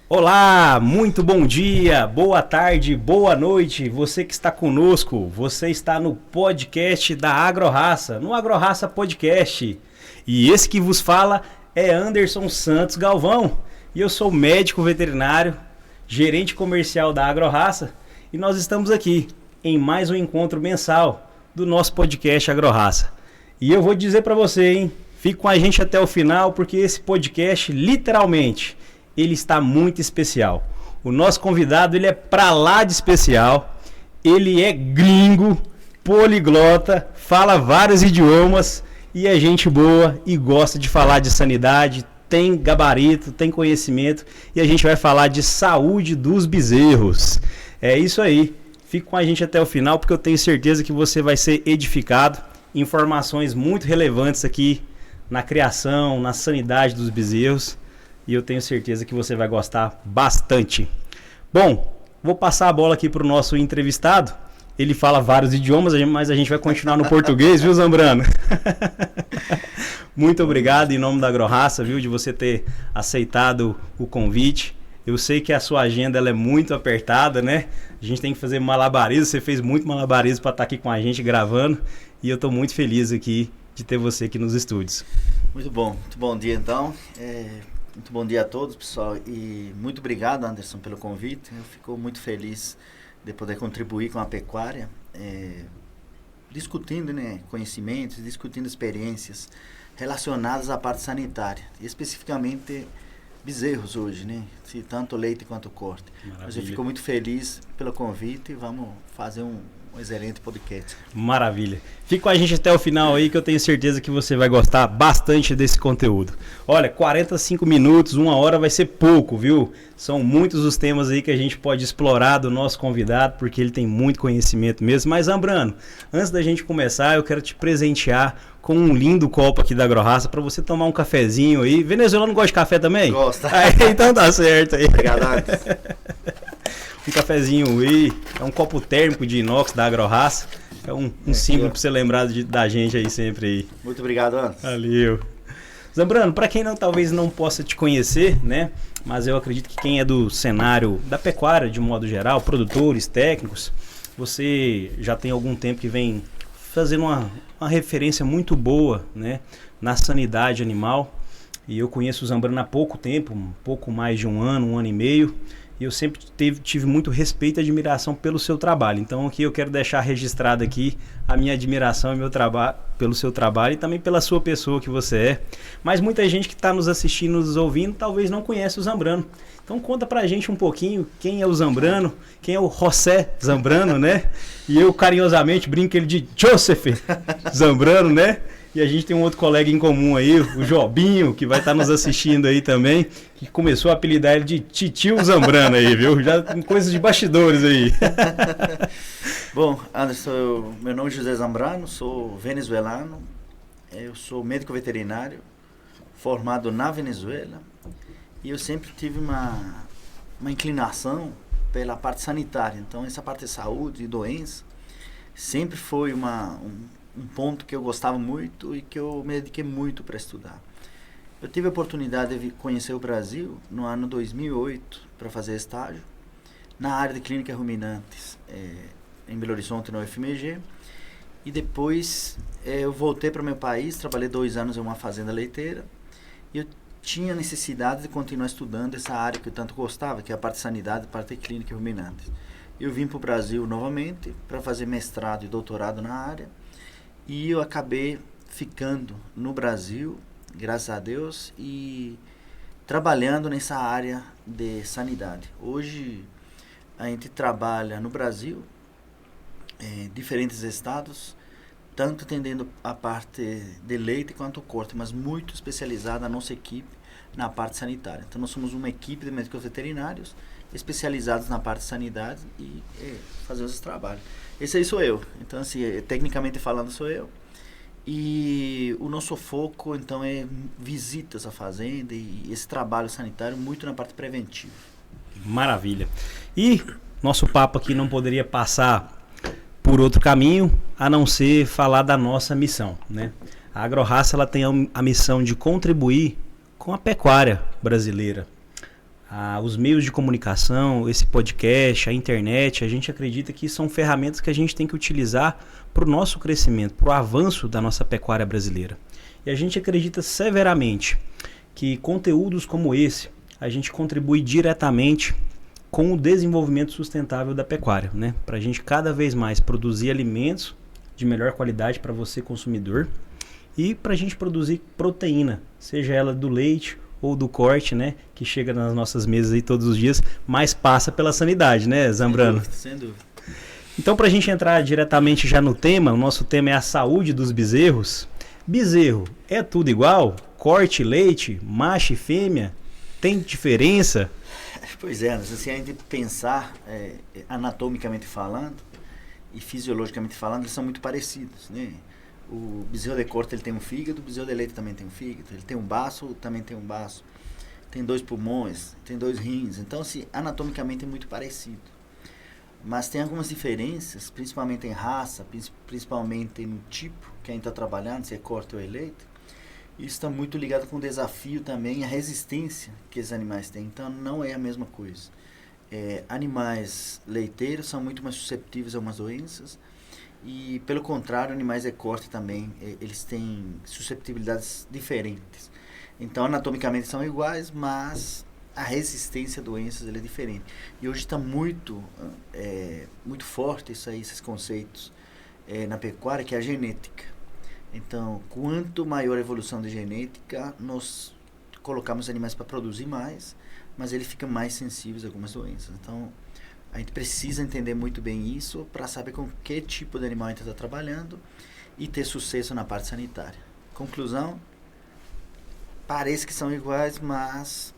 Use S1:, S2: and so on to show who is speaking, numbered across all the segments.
S1: Olá, muito bom dia, boa tarde, boa noite, você que está conosco, você está no podcast da AgroRaça, no AgroRaça Podcast. E esse que vos fala é Anderson Santos Galvão, e eu sou médico veterinário, gerente comercial da AgroRaça, e nós estamos aqui em mais um encontro mensal do nosso podcast AgroRaça. E eu vou dizer para você, hein, fique com a gente até o final, porque esse podcast, literalmente, ele está muito especial. O nosso convidado, ele é pra lá de especial. Ele é gringo, poliglota, fala vários idiomas e é gente boa e gosta de falar de sanidade, tem gabarito, tem conhecimento e a gente vai falar de saúde dos bezerros. É isso aí. Fique com a gente até o final porque eu tenho certeza que você vai ser edificado. Informações muito relevantes aqui na criação, na sanidade dos bezerros. E eu tenho certeza que você vai gostar bastante. Bom, vou passar a bola aqui para o nosso entrevistado. Ele fala vários idiomas, mas a gente vai continuar no português, viu, Zambrano? Muito obrigado em nome da AgroRaça, viu, de você ter aceitado o convite. Eu sei que a sua agenda ela é muito apertada, né? A gente tem que fazer malabarismo, você fez muito malabarismo para estar aqui com a gente gravando. E eu estou muito feliz aqui de ter você aqui nos estúdios.
S2: Muito bom dia então. Muito bom dia a todos, pessoal, e muito obrigado, Anderson, pelo convite. Eu fico muito feliz de poder contribuir com a pecuária, discutindo, né, conhecimentos, discutindo experiências relacionadas à parte sanitária, especificamente bezerros hoje, né, tanto leite quanto corte. Maravilha. Mas eu fico muito feliz pelo convite e vamos fazer um excelente podcast.
S1: Maravilha. Fique com a gente até o final aí que eu tenho certeza que você vai gostar bastante desse conteúdo. Olha, 45 minutos, 1 hora vai ser pouco, viu? São muitos os temas aí que a gente pode explorar do nosso convidado, porque ele tem muito conhecimento mesmo. Mas, Zambrano, antes da gente começar, eu quero te presentear com um lindo copo aqui da AgroRaça para você tomar um cafezinho aí. Venezuelano gosta de café também?
S2: Gosta.
S1: Então tá certo aí.
S2: Obrigado.
S1: Um cafezinho aí, é um copo térmico de inox da AgroRaça. É um símbolo para você lembrar da gente aí sempre aí.
S2: Muito obrigado, Anderson.
S1: Valeu. Zambrano, para quem talvez não possa te conhecer, né? Mas eu acredito que quem é do cenário da pecuária de modo geral, produtores, técnicos, você já tem algum tempo que vem fazendo uma referência muito boa, né, na sanidade animal. E eu conheço o Zambrano há pouco tempo, um pouco mais de um ano e meio. E eu sempre tive muito respeito e admiração pelo seu trabalho. Então aqui eu quero deixar registrado aqui a minha admiração e meu trabalho pelo seu trabalho e também pela sua pessoa que você é. Mas muita gente que está nos assistindo, nos ouvindo, talvez não conhece o Zambrano. Então conta pra gente um pouquinho quem é o Zambrano, quem é o José Zambrano, né? E eu carinhosamente brinco ele de Joseph Zambrano, né? E a gente tem um outro colega em comum aí, o Jobinho, que vai estar nos assistindo aí também, que começou a apelidar ele de Titio Zambrano aí, viu? Já tem coisas de bastidores aí.
S2: Bom, Anderson, meu nome é José Zambrano, sou venezuelano, eu sou médico veterinário, formado na Venezuela, e eu sempre tive uma inclinação pela parte sanitária. Então, essa parte de saúde e doença sempre foi um ponto que eu gostava muito e que eu me dediquei muito para estudar. Eu tive a oportunidade de conhecer o Brasil no ano 2008 para fazer estágio na área de clínica ruminantes em Belo Horizonte, no UFMG, e depois eu voltei para o meu país, trabalhei 2 anos em uma fazenda leiteira e eu tinha necessidade de continuar estudando essa área que eu tanto gostava, que é a parte de sanidade, a parte de clínica ruminantes. Eu vim para o Brasil novamente para fazer mestrado e doutorado na área. E eu acabei ficando no Brasil, graças a Deus, e trabalhando nessa área de sanidade. Hoje a gente trabalha no Brasil, em diferentes estados, tanto atendendo a parte de leite quanto corte, mas muito especializada a nossa equipe na parte sanitária. Então nós somos uma equipe de médicos veterinários especializados na parte de sanidade e fazer esses trabalhos. Esse aí sou eu. Então, assim, tecnicamente falando, sou eu. E o nosso foco, então, é visitas à fazenda e esse trabalho sanitário muito na parte preventiva.
S1: Maravilha. E nosso papo aqui não poderia passar por outro caminho a não ser falar da nossa missão, né? A AgroRaça ela tem a missão de contribuir com a pecuária brasileira. os meios de comunicação, esse podcast, a internet, a gente acredita que são ferramentas que a gente tem que utilizar para o nosso crescimento, para o avanço da nossa pecuária brasileira. E a gente acredita severamente que conteúdos como esse, a gente contribui diretamente com o desenvolvimento sustentável da pecuária, né? Para a gente cada vez mais produzir alimentos de melhor qualidade para você consumidor e para a gente produzir proteína, seja ela do leite ou do corte, né, que chega nas nossas mesas aí todos os dias, mas passa pela sanidade, né, Zambrano?
S2: Sem dúvida.
S1: Então, para a gente entrar diretamente já no tema, o nosso tema é a saúde dos bezerros. Bezerro, é tudo igual? Corte, leite, macho e fêmea? Tem diferença?
S2: Pois é, se a gente pensar anatomicamente falando e fisiologicamente falando, eles são muito parecidos, né? O bezerro de corte ele tem um fígado, o bezerro de leite também tem um fígado, ele tem um baço, também tem um baço, tem 2 pulmões, tem 2 rins, então assim, anatomicamente é muito parecido. Mas tem algumas diferenças, principalmente em raça, principalmente no tipo que a gente está trabalhando, se é corte ou é leite. Isso está muito ligado com o desafio também, a resistência que esses animais têm, então não é a mesma coisa. Animais leiteiros são muito mais susceptíveis a algumas doenças, e pelo contrário, animais de corte também, eles têm susceptibilidades diferentes. Então anatomicamente são iguais, mas a resistência a doenças é diferente. E hoje está muito forte isso aí, esses conceitos na pecuária, que é a genética. Então, quanto maior a evolução de genética, nós colocamos animais para produzir mais, mas eles ficam mais sensíveis a algumas doenças. Então, a gente precisa entender muito bem isso para saber com que tipo de animal a gente está trabalhando e ter sucesso na parte sanitária. Conclusão, parece que são iguais, mas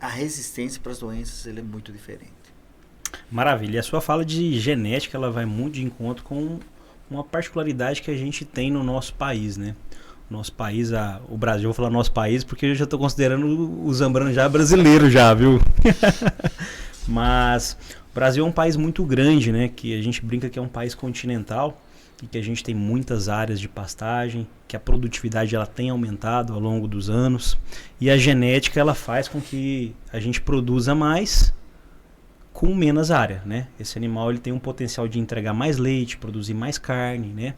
S2: a resistência para as doenças ele é muito diferente.
S1: Maravilha. E a sua fala de genética, ela vai muito de encontro com uma particularidade que a gente tem no nosso país, né? Nosso país, o Brasil, eu vou falar nosso país porque eu já estou considerando o Zambrano já brasileiro já, viu? Mas o Brasil é um país muito grande, né? Que a gente brinca que é um país continental e que a gente tem muitas áreas de pastagem, que a produtividade ela tem aumentado ao longo dos anos e a genética ela faz com que a gente produza mais com menos área, né? Esse animal ele tem um potencial de entregar mais leite, produzir mais carne, né?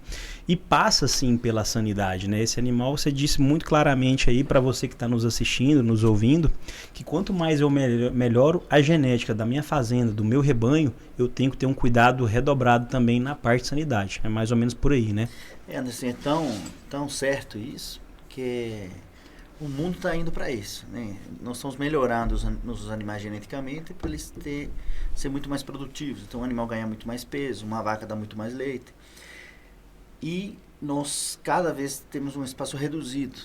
S1: E passa sim pela sanidade, né? Esse animal, você disse muito claramente aí para você que está nos assistindo, nos ouvindo, que quanto mais eu melhoro a genética da minha fazenda, do meu rebanho, eu tenho que ter um cuidado redobrado também na parte de sanidade. É mais ou menos por aí, né?
S2: Anderson, é tão certo isso que o mundo está indo para isso, né? Nós estamos melhorando os animais geneticamente para eles ser muito mais produtivos. Então o animal ganha muito mais peso, uma vaca dá muito mais leite. E nós cada vez temos um espaço reduzido,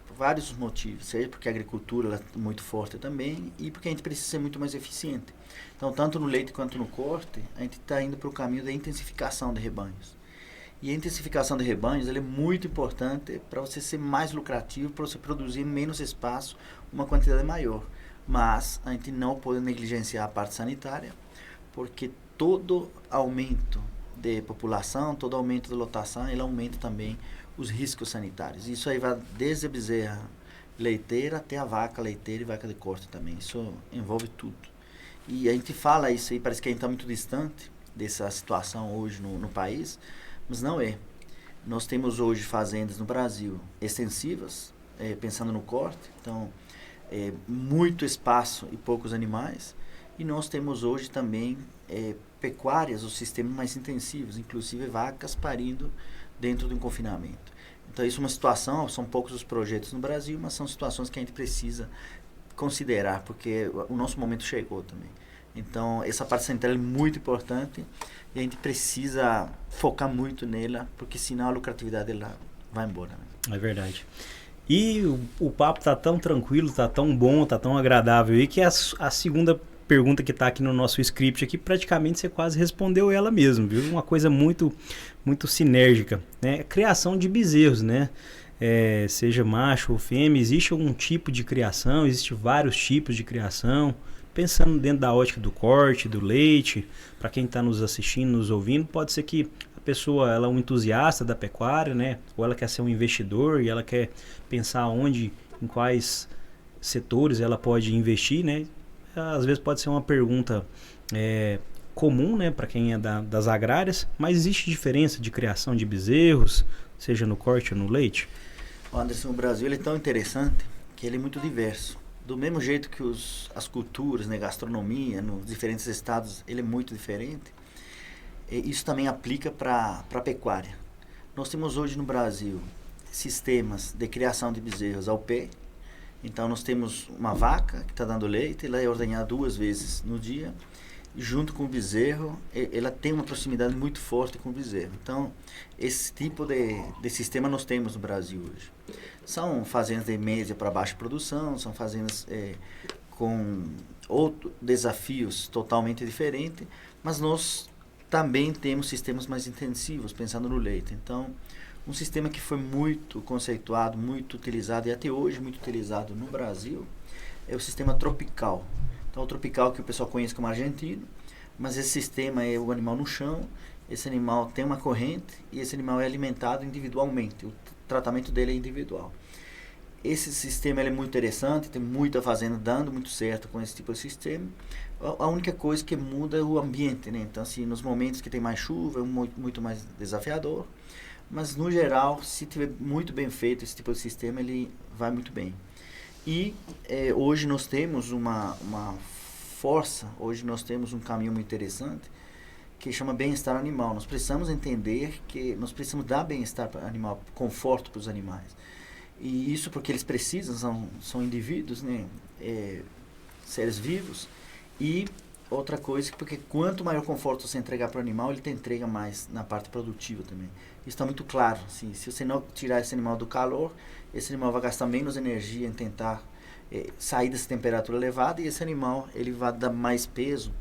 S2: por vários motivos. Seja porque a agricultura ela é muito forte também e porque a gente precisa ser muito mais eficiente. Então tanto no leite quanto no corte, a gente está indo para o caminho da intensificação de rebanhos. E a intensificação de rebanhos ela é muito importante para você ser mais lucrativo, para você produzir em menos espaço, uma quantidade maior. Mas a gente não pode negligenciar a parte sanitária, porque todo aumento de população, todo aumento de lotação, ele aumenta também os riscos sanitários. Isso aí vai desde a bezerra leiteira até a vaca leiteira e vaca de corte também. Isso envolve tudo. E a gente fala isso aí, parece que a gente está muito distante dessa situação hoje no país, mas não é. Nós temos hoje fazendas no Brasil extensivas, pensando no corte, então muito espaço e poucos animais, e nós temos hoje também pecuárias, os sistemas mais intensivos, inclusive vacas parindo dentro de um confinamento. Então isso é uma situação, são poucos os projetos no Brasil, mas são situações que a gente precisa considerar, porque o nosso momento chegou também. Então essa parte sanitária é muito importante e a gente precisa focar muito nela, porque senão a lucratividade ela vai embora, né?
S1: É verdade. E o papo tá tão tranquilo, tá tão bom, tá tão agradável aí, que a segunda pergunta que tá aqui no nosso script aqui, praticamente você quase respondeu ela mesmo, viu? Uma coisa muito, muito sinérgica, né? Criação de bezerros, né? Seja macho ou fêmea, existe algum tipo de criação, existe vários tipos de criação. Pensando dentro da ótica do corte, do leite, para quem está nos assistindo, nos ouvindo, pode ser que a pessoa ela é um entusiasta da pecuária, né? Ou ela quer ser um investidor e ela quer pensar onde, em quais setores ela pode investir, né? Às vezes pode ser uma pergunta comum, né, para quem é das agrárias, mas existe diferença de criação de bezerros, seja no corte ou no leite?
S2: Anderson, o Brasil ele é tão interessante que ele é muito diverso. Do mesmo jeito que as culturas, né, gastronomia, nos diferentes estados, ele é muito diferente. E isso também aplica para a pecuária. Nós temos hoje no Brasil sistemas de criação de bezerros ao pé. Então nós temos uma vaca que está dando leite, ela é ordenhada 2 vezes no dia, e junto com o bezerro, ela tem uma proximidade muito forte com o bezerro. Então, esse tipo de sistema nós temos no Brasil hoje. São fazendas de média para baixa produção, são fazendas com outros desafios totalmente diferentes, mas nós também temos sistemas mais intensivos, pensando no leite. Então, um sistema que foi muito conceituado, muito utilizado e até hoje muito utilizado no Brasil é o sistema tropical. Então, o tropical que o pessoal conhece como argentino, mas esse sistema é o animal no chão, esse animal tem uma corrente e esse animal é alimentado individualmente. O tratamento dele é individual. Esse sistema ele é muito interessante, tem muita fazenda dando muito certo com esse tipo de sistema. A única coisa que muda é o ambiente, né? Então, assim, nos momentos que tem mais chuva, é muito mais desafiador. Mas, no geral, se tiver muito bem feito esse tipo de sistema, ele vai muito bem. E hoje nós temos uma força, hoje nós temos um caminho muito interessante, que chama bem-estar animal. Nós precisamos entender que nós precisamos dar bem-estar para o animal, conforto para os animais. E isso porque eles precisam, são indivíduos, né? Seres vivos. E outra coisa, porque quanto maior conforto você entregar para o animal, ele te entrega mais na parte produtiva também. Isso está muito claro. Assim, se você não tirar esse animal do calor, esse animal vai gastar menos energia em tentar sair dessa temperatura elevada, e esse animal ele vai dar mais peso,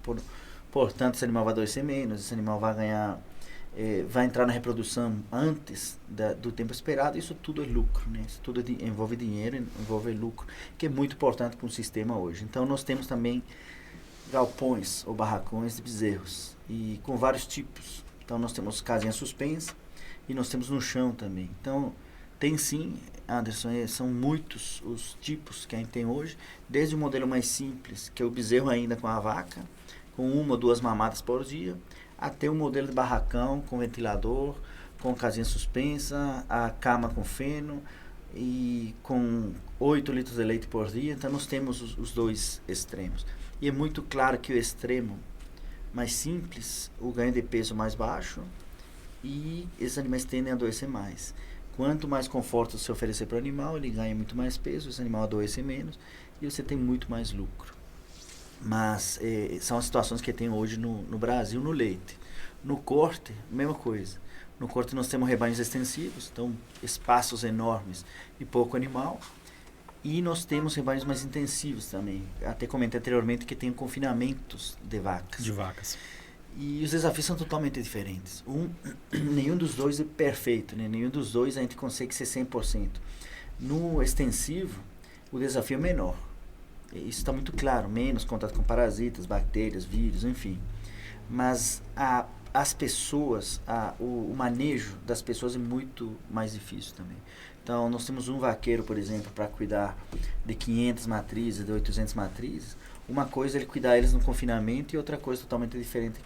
S2: portanto esse animal vai adoecer menos, esse animal vai ganhar, vai entrar na reprodução antes do tempo esperado. Isso tudo é lucro, né? Isso tudo envolve dinheiro, envolve lucro, que é muito importante para um sistema hoje. Então nós temos também galpões ou barracões de bezerros, e com vários tipos. Então nós temos casinha suspensa e nós temos no chão também. Então tem sim, Anderson, são muitos os tipos que a gente tem hoje, desde o modelo mais simples, que é o bezerro ainda com a vaca, com 1 ou 2 mamadas por dia, até o modelo de barracão com ventilador, com casinha suspensa, a cama com feno e com 8 litros de leite por dia. Então nós temos os 2 extremos. E é muito claro que o extremo mais simples, o ganho de peso mais baixo, e esses animais tendem a adoecer mais. Quanto mais conforto você oferecer para o animal, ele ganha muito mais peso, esse animal adoece menos e você tem muito mais lucro. Mas são as situações que tem hoje no Brasil no leite. No corte, mesma coisa. No corte nós temos rebanhos extensivos, então espaços enormes e pouco animal. E nós temos rebanhos mais intensivos também. Até comentei anteriormente que tem confinamentos de vacas.
S1: De vacas.
S2: E os desafios são totalmente diferentes. Nenhum dos dois é perfeito, né? Nenhum dos dois a gente consegue ser 100%. No extensivo, o desafio é menor. Isso está muito claro. Menos contato com parasitas, bactérias, vírus, enfim. Mas as pessoas, o manejo das pessoas é muito mais difícil também. Então, nós temos um vaqueiro, por exemplo, para cuidar de 500 matrizes, de 800 matrizes. Uma coisa é ele cuidar deles no confinamento e outra coisa totalmente diferente,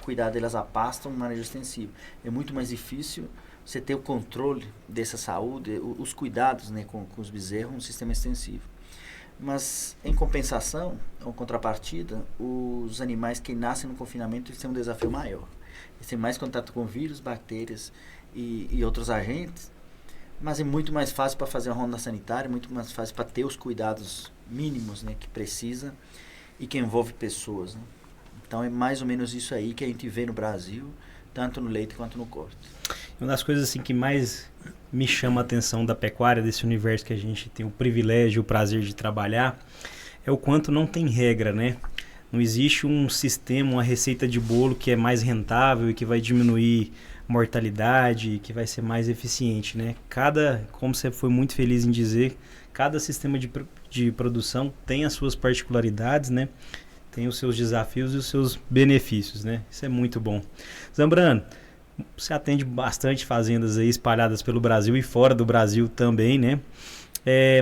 S2: cuidar delas a pasto, um manejo extensivo. É muito mais difícil você ter o controle dessa saúde, os cuidados, né, com os bezerros, um sistema extensivo. Mas, em compensação, ou contrapartida, os animais que nascem no confinamento eles têm um desafio maior. Eles têm mais contato com vírus, bactérias e outros agentes, mas é muito mais fácil para fazer a ronda sanitária, muito mais fácil para ter os cuidados mínimos, né, que precisa e que envolve pessoas, né? Então é mais ou menos isso aí que a gente vê no Brasil, tanto no leite quanto no corte.
S1: Uma das coisas assim que mais me chama a atenção da pecuária, desse universo que a gente tem o privilégio, o prazer de trabalhar, é o quanto não tem regra, né? Não existe um sistema, uma receita de bolo que é mais rentável e que vai diminuir mortalidade, que vai ser mais eficiente, né? Como você foi muito feliz em dizer, cada sistema de produção tem as suas particularidades, né? Tem os seus desafios e os seus benefícios, né? Isso é muito bom. Zambrano, você atende bastante fazendas aí espalhadas pelo Brasil e fora do Brasil também, né?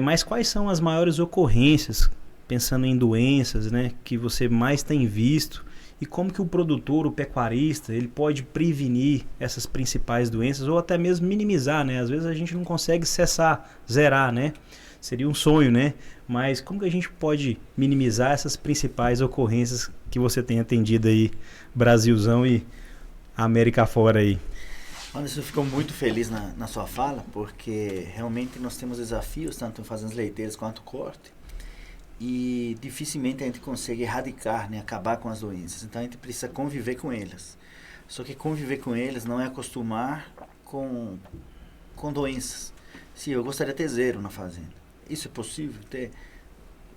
S1: Mas quais são as maiores ocorrências, pensando em doenças, né, que você mais tem visto e como que o produtor, o pecuarista, ele pode prevenir essas principais doenças ou até mesmo minimizar, né? Às vezes a gente não consegue cessar, zerar, né? Seria um sonho, né? Mas como que a gente pode minimizar essas principais ocorrências que você tem atendido aí, Brasilzão e América fora aí?
S2: Anderson, eu fico muito feliz na sua fala, porque realmente nós temos desafios, tanto em fazendas leiteiras quanto corte, e dificilmente a gente consegue erradicar, né, acabar com as doenças. Então a gente precisa conviver com elas. Só que conviver com elas não é acostumar com doenças. Sim, eu gostaria de ter zero na fazenda. Isso é possível? É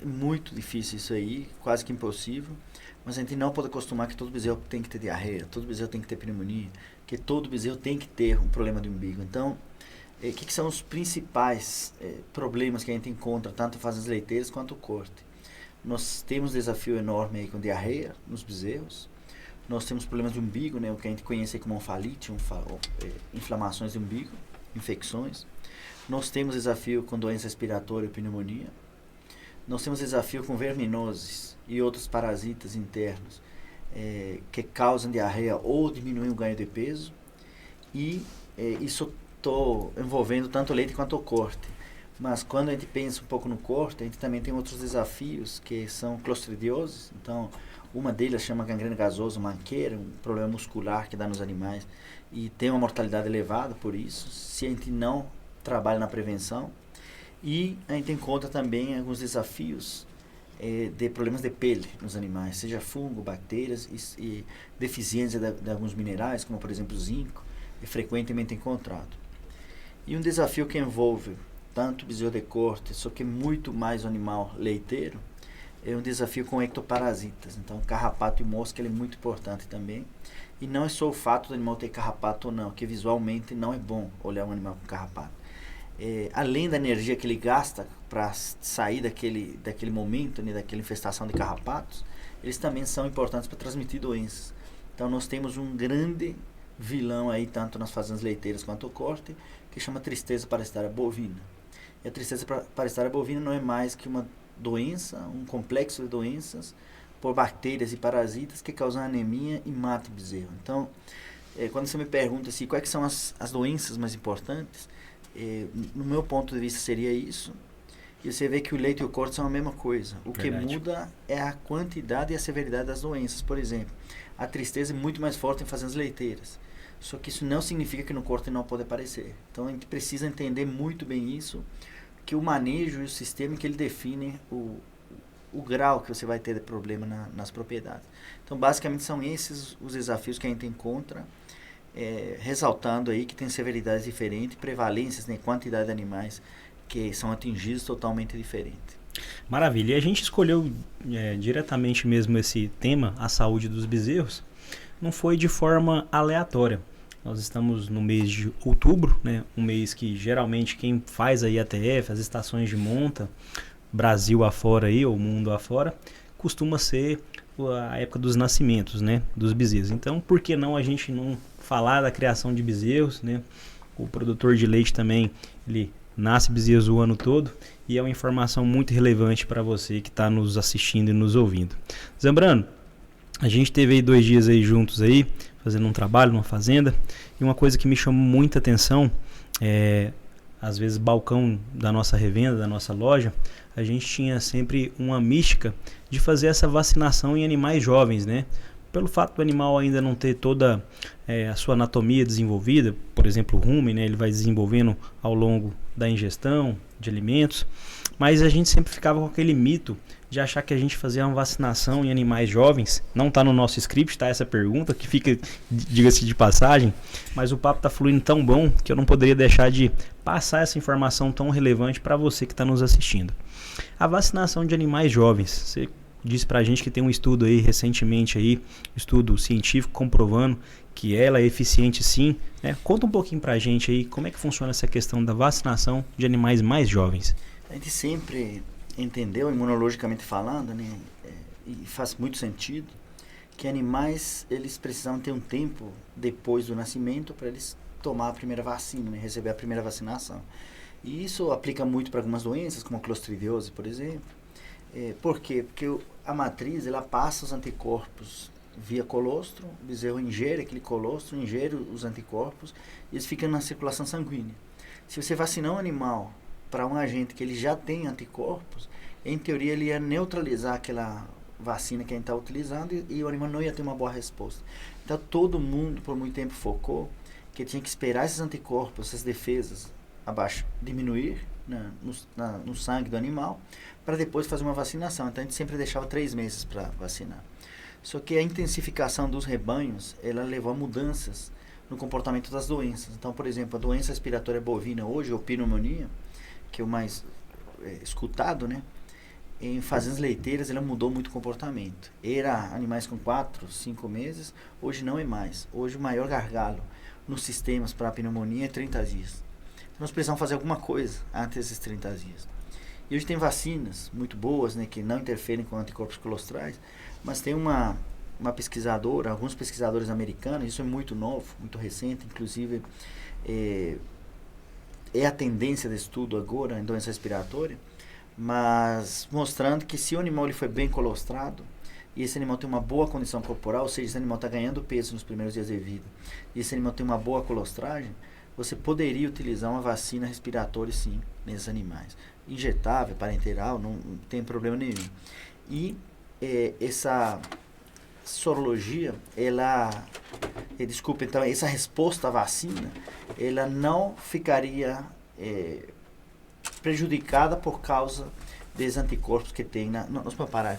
S2: muito difícil isso aí, quase que impossível. Mas a gente não pode acostumar que todo bezerro tem que ter diarreia, todo bezerro tem que ter pneumonia, que todo bezerro tem que ter um problema de umbigo. Então, o que são os principais problemas que a gente encontra, tanto em fazendas leiteiras quanto corte? Nós temos um desafio enorme aí com diarreia nos bezerros. Nós temos problemas de umbigo, né, o que a gente conhece como onfalite, inflamações de umbigo, infecções. Nós temos desafio com doença respiratória e pneumonia. Nós temos desafio com verminoses e outros parasitas internos que causam diarreia ou diminuem o ganho de peso. E isso estou envolvendo tanto o leite quanto o corte. Mas quando a gente pensa um pouco no corte, a gente também tem outros desafios que são clostridioses. Então, uma delas chama gangrena gasosa, manqueira, um problema muscular que dá nos animais e tem uma mortalidade elevada por isso, se a gente não trabalha na prevenção. E a gente encontra também alguns desafios de problemas de pele nos animais, seja fungo, bactérias e deficiência de alguns minerais, como por exemplo o zinco, é frequentemente encontrado. E um desafio que envolve tanto o bezerro de corte, só que muito mais o animal leiteiro, é um desafio com ectoparasitas. Então, carrapato e mosca ele é muito importante também. E não é só o fato do animal ter carrapato ou não, que visualmente não é bom olhar um animal com carrapato. Além da energia que ele gasta para sair daquele momento, né, daquela infestação de carrapatos, eles também são importantes para transmitir doenças. Então nós temos um grande vilão aí, tanto nas fazendas leiteiras quanto o corte, que chama tristeza parasitária bovina. E a tristeza parasitária bovina não é mais que uma doença, um complexo de doenças por bactérias e parasitas que causam anemia e matam o bezerro. Então, quando você me pergunta assim, quais são as doenças mais importantes, no meu ponto de vista seria isso. E você vê que o leite e o corte são a mesma coisa. O Verdade. Que muda é a quantidade e a severidade das doenças. Por exemplo, a tristeza é muito mais forte em fazendas leiteiras. Só que isso não significa que no corte não pode aparecer. Então a gente precisa entender muito bem isso, que o manejo e o sistema que ele define o grau que você vai ter de problema nas propriedades. Então basicamente são esses os desafios que a gente encontra, ressaltando aí que tem severidades diferentes, prevalências, né, quantidade de animais que são atingidos totalmente diferente.
S1: Maravilha. E a gente escolheu diretamente mesmo esse tema, a saúde dos bezerros, não foi de forma aleatória. Nós estamos no mês de outubro, né, um mês que geralmente quem faz aí a TF, as estações de monta, Brasil afora aí, ou mundo afora, costuma ser a época dos nascimentos, né, dos bezerros. Então, por que não a gente não falar da criação de bezerros, né? O produtor de leite também, ele nasce bezerros o ano todo e é uma informação muito relevante para você que está nos assistindo e nos ouvindo. Zambrano, a gente teve aí 2 dias aí juntos aí, fazendo um trabalho numa fazenda, e uma coisa que me chamou muita atenção às vezes, balcão da nossa revenda, da nossa loja, a gente tinha sempre uma mística de fazer essa vacinação em animais jovens, né? Pelo fato do animal ainda não ter toda a sua anatomia desenvolvida, por exemplo, o rumen, né, ele vai desenvolvendo ao longo da ingestão de alimentos, mas a gente sempre ficava com aquele mito de achar que a gente fazia uma vacinação em animais jovens. Não está no nosso script, tá, essa pergunta, que fica, diga-se de passagem, mas o papo está fluindo tão bom que eu não poderia deixar de passar essa informação tão relevante para você que está nos assistindo. A vacinação de animais jovens, você disse pra gente que tem um estudo aí recentemente aí, estudo científico comprovando que ela é eficiente sim, né? Conta um pouquinho pra gente aí como é que funciona essa questão da vacinação de animais mais jovens.
S2: A gente sempre entendeu, imunologicamente falando, né, e faz muito sentido, que animais eles precisam ter um tempo depois do nascimento para eles tomar a primeira vacina, né, receber a primeira vacinação. E isso aplica muito para algumas doenças, como a clostridiose, por exemplo. Por quê? Porque a matriz, ela passa os anticorpos via colostro, o bezerro ingere aquele colostro, ingere os anticorpos, e eles ficam na circulação sanguínea. Se você vacinar um animal para um agente que ele já tem anticorpos, em teoria ele ia neutralizar aquela vacina que a gente está utilizando e o animal não ia ter uma boa resposta. Então todo mundo por muito tempo focou que tinha que esperar esses anticorpos, essas defesas abaixo diminuir no sangue do animal para depois fazer uma vacinação. Então a gente sempre deixava 3 meses para vacinar. Só que a intensificação dos rebanhos, ela levou a mudanças no comportamento das doenças. Então, por exemplo, a doença respiratória bovina hoje, ou pneumonia, que é o mais escutado, né? Em fazendas leiteiras, ela mudou muito o comportamento. Era animais com 4, 5 meses, hoje não é mais. Hoje o maior gargalo nos sistemas para a pneumonia é 30 dias. Então, nós precisamos fazer alguma coisa antes desses 30 dias. E hoje tem vacinas muito boas, né, que não interferem com anticorpos colostrais, mas tem uma pesquisadora, alguns pesquisadores americanos, isso é muito novo, muito recente, inclusive é a tendência de estudo agora em doença respiratória, mas mostrando que se o animal ele foi bem colostrado, e esse animal tem uma boa condição corporal, ou seja, esse animal está ganhando peso nos primeiros dias de vida, e esse animal tem uma boa colostragem, você poderia utilizar uma vacina respiratória sim, nesses animais. Injetável, parenteral, não tem problema nenhum. E essa sorologia, então, essa resposta à vacina, ela não ficaria prejudicada por causa dos anticorpos que tem nós vamos parar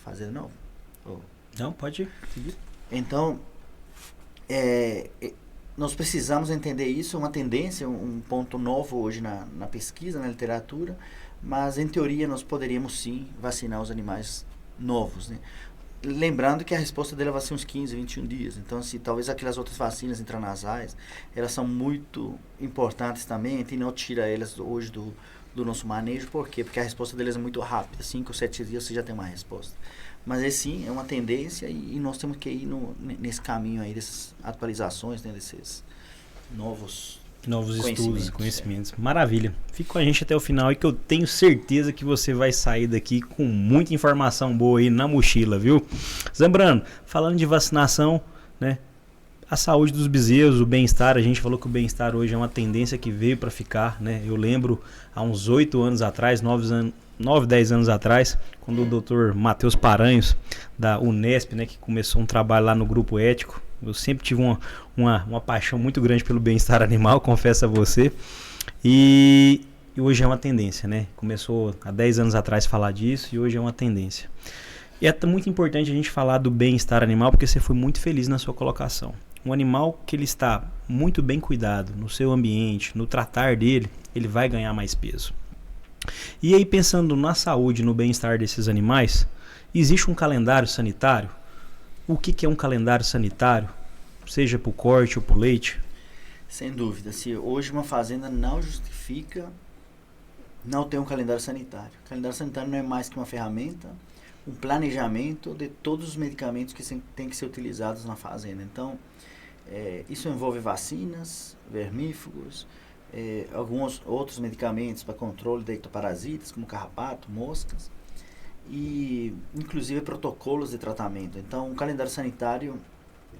S2: fazer de novo?
S1: Não, pode seguir.
S2: Então, nós precisamos entender isso, é uma tendência, um ponto novo hoje na pesquisa, na literatura, mas em teoria nós poderíamos sim vacinar os animais novos, né? Lembrando que a resposta dele vai ser uns 15, 21 dias. Então, assim, talvez aquelas outras vacinas intranasais, elas são muito importantes também, a gente não tira elas hoje do nosso manejo. Por quê? Porque a resposta deles é muito rápida, 5 ou 7 dias você já tem uma resposta. Mas sim, é uma tendência e nós temos que ir nesse caminho aí dessas atualizações, né, desses novos
S1: estudos, conhecimentos. Maravilha. Fica com a gente até o final e que eu tenho certeza que você vai sair daqui com muita informação boa aí na mochila, viu? Zambrano, falando de vacinação, né? A saúde dos bezerros, o bem-estar, a gente falou que o bem-estar hoje é uma tendência que veio para ficar, né? Eu lembro há uns 8 anos atrás, 9, 10 anos atrás, quando o Dr. Matheus Paranhos, da Unesp, né, que começou um trabalho lá no Grupo Ético. Eu sempre tive uma paixão muito grande pelo bem-estar animal, confesso a você. E hoje é uma tendência, né? Começou há 10 anos atrás falar disso e hoje é uma tendência. E é muito importante a gente falar do bem-estar animal porque você foi muito feliz na sua colocação. Um animal que ele está muito bem cuidado no seu ambiente, no tratar dele, ele vai ganhar mais peso. E aí, pensando na saúde, no bem-estar desses animais, existe um calendário sanitário? O que é um calendário sanitário? Seja para o corte ou para o leite?
S2: Sem dúvida. Se hoje uma fazenda não justifica não ter um calendário sanitário. O calendário sanitário não é mais que uma ferramenta, um planejamento de todos os medicamentos que têm que ser utilizados na fazenda. Então, isso envolve vacinas, vermífugos, alguns outros medicamentos para controle de ectoparasitas, como carrapato, moscas, e inclusive protocolos de tratamento. Então, o calendário sanitário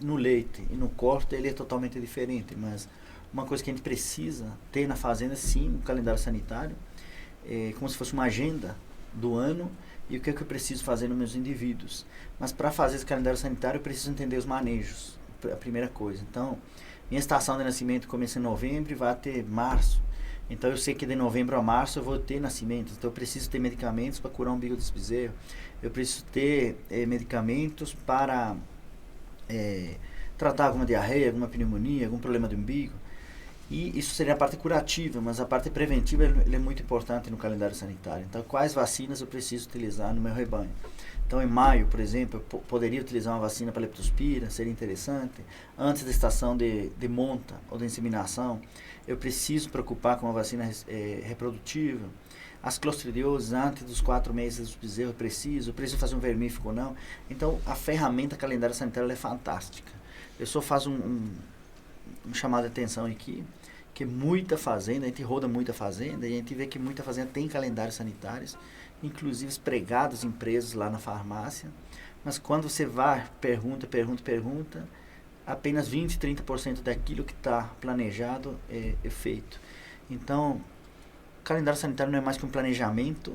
S2: no leite e no corte ele é totalmente diferente, mas uma coisa que a gente precisa ter na fazenda, sim, um calendário sanitário, como se fosse uma agenda do ano e o que é que eu preciso fazer nos meus indivíduos. Mas para fazer esse calendário sanitário eu preciso entender os manejos, a primeira coisa. Então, minha estação de nascimento começa em novembro e vai até março. Então eu sei que de novembro a março eu vou ter nascimentos. Então eu preciso ter medicamentos para curar o umbigo desse bezerro. Eu preciso ter medicamentos para tratar alguma diarreia, alguma pneumonia, algum problema de umbigo. E isso seria a parte curativa, mas a parte preventiva ele é muito importante no calendário sanitário. Então quais vacinas eu preciso utilizar no meu rebanho? Então, em maio, por exemplo, eu poderia utilizar uma vacina para leptospira, seria interessante. Antes da estação de monta ou de inseminação, eu preciso preocupar com uma vacina reprodutiva. As clostridioses, antes dos 4 meses do bezerro, eu preciso fazer um vermífugo ou não. Então, a ferramenta calendário sanitário é fantástica. Eu só faço um chamado de atenção aqui, porque muita fazenda, a gente roda muita fazenda e a gente vê que muita fazenda tem calendários sanitários, inclusive pregados em empresas lá na farmácia, mas quando você vai, pergunta, apenas 20, 30% daquilo que está planejado é feito. Então, o calendário sanitário não é mais que um planejamento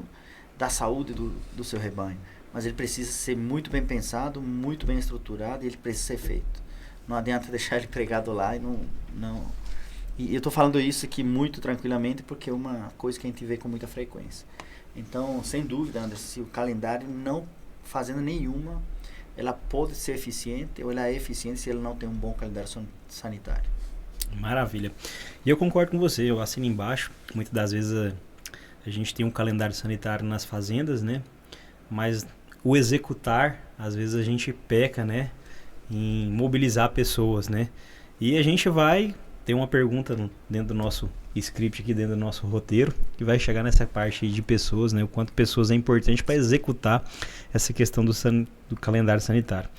S2: da saúde do seu rebanho, mas ele precisa ser muito bem pensado, muito bem estruturado e ele precisa ser feito. Não adianta deixar ele pregado lá e não. E eu estou falando isso aqui muito tranquilamente porque é uma coisa que a gente vê com muita frequência. Então, sem dúvida, Anderson, se o calendário não fazendo nenhuma, ela pode ser eficiente ou ela é eficiente se ela não tem um bom calendário sanitário.
S1: Maravilha. E eu concordo com você, eu assino embaixo. Muitas das vezes a gente tem um calendário sanitário nas fazendas, né? Mas o executar, às vezes a gente peca, né? Em mobilizar pessoas, né? E a gente vai ter uma pergunta dentro do nosso script aqui, dentro do nosso roteiro, que vai chegar nessa parte aí de pessoas, né? O quanto pessoas é importante para executar essa questão do calendário sanitário.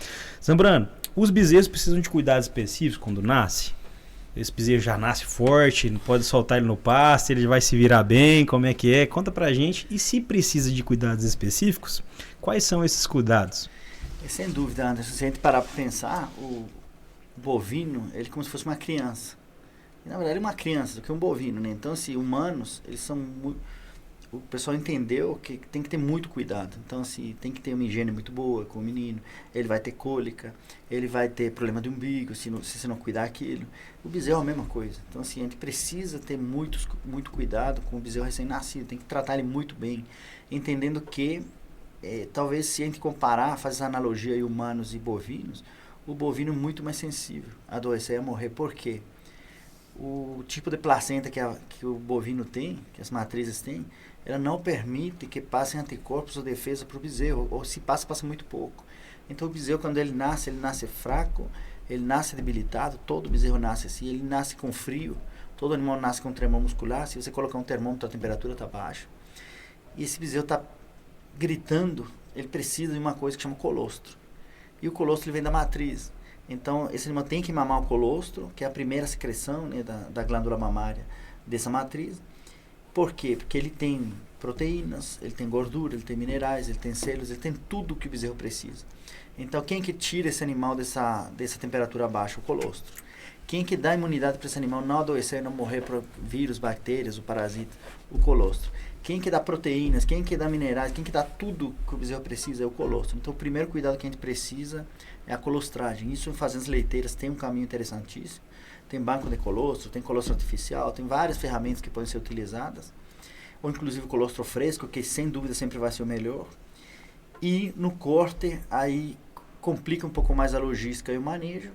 S1: Zambrano, os bezerros precisam de cuidados específicos quando nasce? Esse bezerro já nasce forte, não pode soltar ele no pasto, ele vai se virar bem, como é que é? Conta pra gente. E se precisa de cuidados específicos, quais são esses cuidados?
S2: Sem dúvida, Anderson, se a gente parar para pensar, o bovino, ele é como se fosse uma criança. E, na verdade, é uma criança do que um bovino, né? Então, assim, humanos, eles são muito... O pessoal entendeu que tem que ter muito cuidado. Então, assim, tem que ter uma higiene muito boa com o menino. Ele vai ter cólica, ele vai ter problema de umbigo, se você não cuidar aquilo. O bezerro é a mesma coisa. Então, assim, a gente precisa ter muito cuidado com o bezerro recém-nascido. Tem que tratar ele muito bem, entendendo que, talvez, se a gente comparar, fazer essa analogia aí, humanos e bovinos, o bovino é muito mais sensível a adoecer e a morrer. Por quê? O tipo de placenta que o bovino tem, que as matrizes têm, ela não permite que passem anticorpos ou defesa para o bezerro, ou se passa muito pouco. Então o bezerro, quando ele nasce fraco, ele nasce debilitado, todo bezerro nasce assim, ele nasce com frio, todo animal nasce com tremor muscular, se você colocar um termômetro a temperatura está baixa. E esse bezerro está gritando, ele precisa de uma coisa que chama colostro. E o colostro ele vem da matriz. Então, esse animal tem que mamar o colostro, que é a primeira secreção, né, da glândula mamária dessa matriz. Por quê? Porque ele tem proteínas, ele tem gordura, ele tem minerais, ele tem selos, ele tem tudo que o bezerro precisa. Então, quem que tira esse animal dessa temperatura baixa? O colostro. Quem que dá imunidade para esse animal não adoecer e não morrer por vírus, bactérias, o parasita? O colostro. Quem que dá proteínas, quem que dá minerais, quem que dá tudo que o bezerro precisa é o colostro. Então, o primeiro cuidado que a gente precisa é a colostragem. Isso em fazendas leiteiras tem um caminho interessantíssimo. Tem banco de colostro, tem colostro artificial, tem várias ferramentas que podem ser utilizadas. Ou inclusive o colostro fresco, que sem dúvida sempre vai ser o melhor. E no corte, aí complica um pouco mais a logística e o manejo,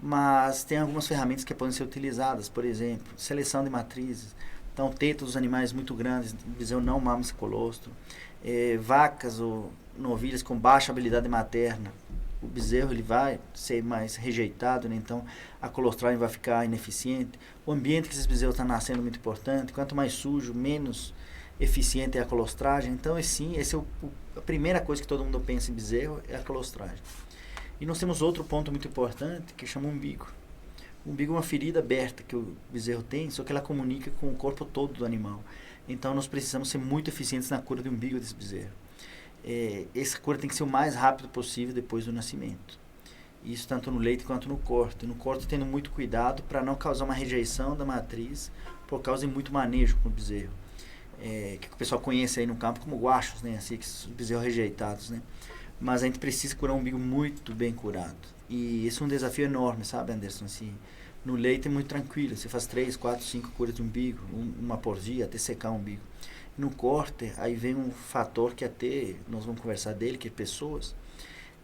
S2: mas tem algumas ferramentas que podem ser utilizadas, por exemplo, seleção de matrizes. Então, teto dos animais muito grandes, o bezerro não mama esse colostro. Vacas ou novilhas com baixa habilidade materna, o bezerro ele vai ser mais rejeitado, né? Então a colostragem vai ficar ineficiente. O ambiente que esses bezerros estão nascendo é muito importante. Quanto mais sujo, menos eficiente é a colostragem. Então, sim, esse é a primeira coisa que todo mundo pensa em bezerro, é a colostragem. E nós temos outro ponto muito importante que chama umbigo. O umbigo é uma ferida aberta que o bezerro tem, só que ela comunica com o corpo todo do animal. Então nós precisamos ser muito eficientes na cura do umbigo desse bezerro. Essa cura tem que ser o mais rápido possível depois do nascimento. Isso tanto no leite quanto no corte. No corte tendo muito cuidado para não causar uma rejeição da matriz por causa de muito manejo com o bezerro. Que o pessoal conhece aí no campo como guachos, né? Assim, os bezerros rejeitados, né? Mas a gente precisa curar um umbigo muito bem curado. E esse é um desafio enorme, sabe, Anderson? Assim, no leite é muito tranquilo. Você faz 3, 4, 5 curas de umbigo, uma por dia, até secar o umbigo. No corte, aí vem um fator que até nós vamos conversar dele, que é pessoas.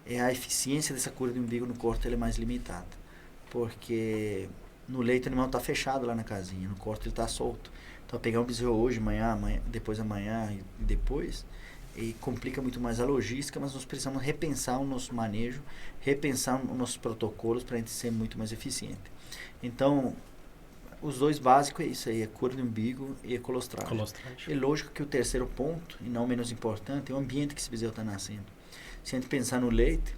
S2: A eficiência dessa cura de umbigo no corte ela é mais limitada. Porque no leite o animal está fechado lá na casinha, no corte ele está solto. Então, pegar um bezerro hoje, amanhã, depois amanhã e depois... E complica muito mais a logística, mas nós precisamos repensar o nosso manejo, repensar os nossos protocolos para a gente ser muito mais eficiente. Então, os dois básicos é isso aí, a cura do umbigo e a colostragem. É lógico que o terceiro ponto, e não menos importante, é o ambiente que esse bezerro está nascendo. Se a gente pensar no leite,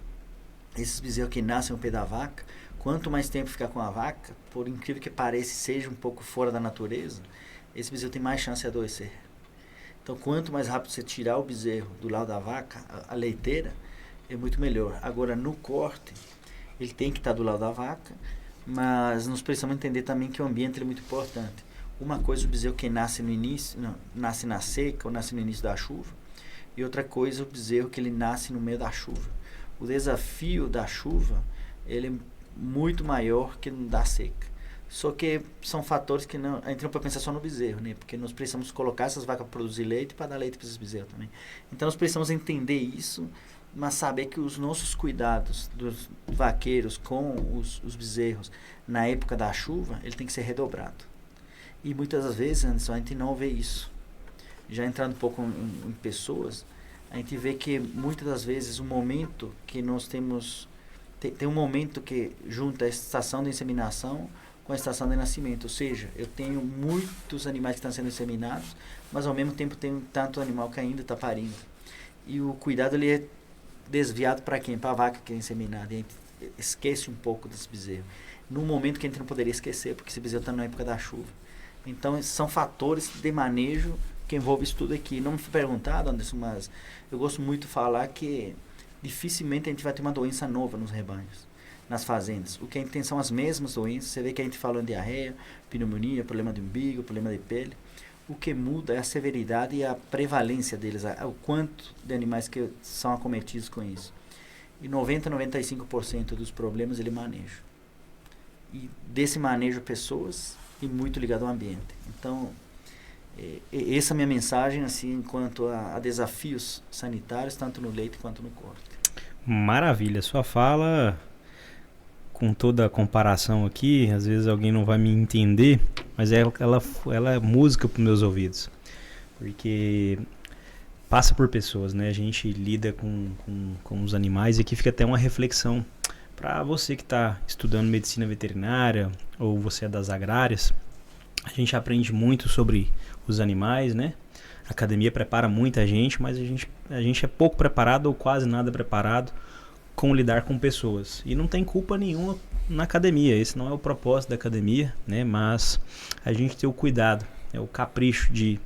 S2: esses bezerros que nascem ao pé da vaca, Quanto mais tempo ficar com a vaca, por incrível que pareça, seja um pouco fora da natureza, esse bezerro tem mais chance de adoecer. Então, quanto mais rápido você tirar o bezerro do lado da vaca, a leiteira, é muito melhor. Agora, no corte, ele tem que estar do lado da vaca, mas nós precisamos entender também que o ambiente é muito importante. Uma coisa, o bezerro que nasce no início, não, nasce na seca ou nasce no início da chuva, e outra coisa, o bezerro que ele nasce no meio da chuva. O desafio da chuva, ele é muito maior que no da seca. Só que são fatores que não, a gente não pode pensar só no bezerro, né? Porque nós precisamos colocar essas vacas para produzir leite e para dar leite para esses bezerros também. Então nós precisamos entender isso, mas saber que os nossos cuidados dos vaqueiros com os bezerros na época da chuva, ele tem que ser redobrado. E muitas das vezes, Anderson, a gente não vê isso. Já entrando um pouco em pessoas, a gente vê que muitas das vezes o momento que nós temos... Tem um momento que junta a estação de inseminação com a estação de nascimento. Ou seja, eu tenho muitos animais que estão sendo inseminados, mas ao mesmo tempo tenho tanto animal que ainda está parindo. E o cuidado ele é desviado para quem? Para a vaca que é inseminada. E a gente esquece um pouco desse bezerro. Num momento que a gente não poderia esquecer, porque esse bezerro está na época da chuva. Então, são fatores de manejo que envolvem isso tudo aqui. Não me foi perguntado, Anderson, mas eu gosto muito de falar que dificilmente a gente vai ter uma doença nova nos rebanhos, nas fazendas. O que a gente tem são as mesmas doenças. Você vê que a gente fala em diarreia, pneumonia, problema de umbigo, problema de pele. O que muda é a severidade e a prevalência deles, o quanto de animais que são acometidos com isso. E 90-95% dos problemas ele maneja. E desse manejo pessoas e muito ligado ao ambiente. Então, essa é a minha mensagem assim, quanto a desafios sanitários, tanto no leite quanto no corte.
S1: Maravilha, sua fala, com toda a comparação aqui, às vezes alguém não vai me entender, mas ela é música para os meus ouvidos, porque passa por pessoas, né? A gente lida com os animais e aqui fica até uma reflexão para você que está estudando medicina veterinária ou você é das agrárias. A gente aprende muito sobre os animais, né? A academia prepara muita gente, mas a gente é pouco preparado ou quase nada preparado com lidar com pessoas. E não tem culpa nenhuma na academia, esse não é o propósito da academia, né? Mas a gente tem o cuidado, o capricho de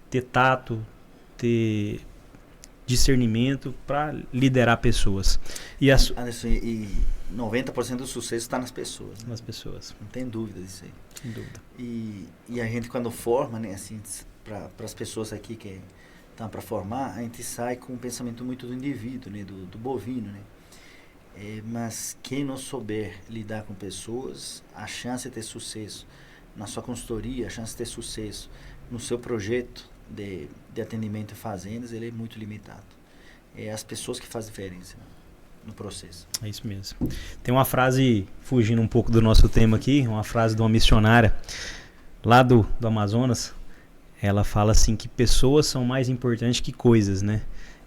S1: ter tato, ter discernimento para liderar pessoas.
S2: Anderson, e 90% do sucesso está nas pessoas. Né?
S1: Nas pessoas.
S2: Não tem dúvida disso aí.
S1: Sem dúvida.
S2: E a gente quando forma, né, assim, para as pessoas aqui que estão para formar, a gente sai com um pensamento muito do indivíduo, né, do bovino, né? Mas quem não souber lidar com pessoas, a chance de ter sucesso na sua consultoria, a chance de ter sucesso no seu projeto de atendimento a fazendas, ele é muito limitado. É as pessoas que fazem diferença, né, no processo.
S1: É isso mesmo. Tem uma frase, fugindo um pouco do nosso tema aqui, uma frase de uma missionária lá do Amazonas. Ela fala assim que pessoas são mais importantes que coisas, né?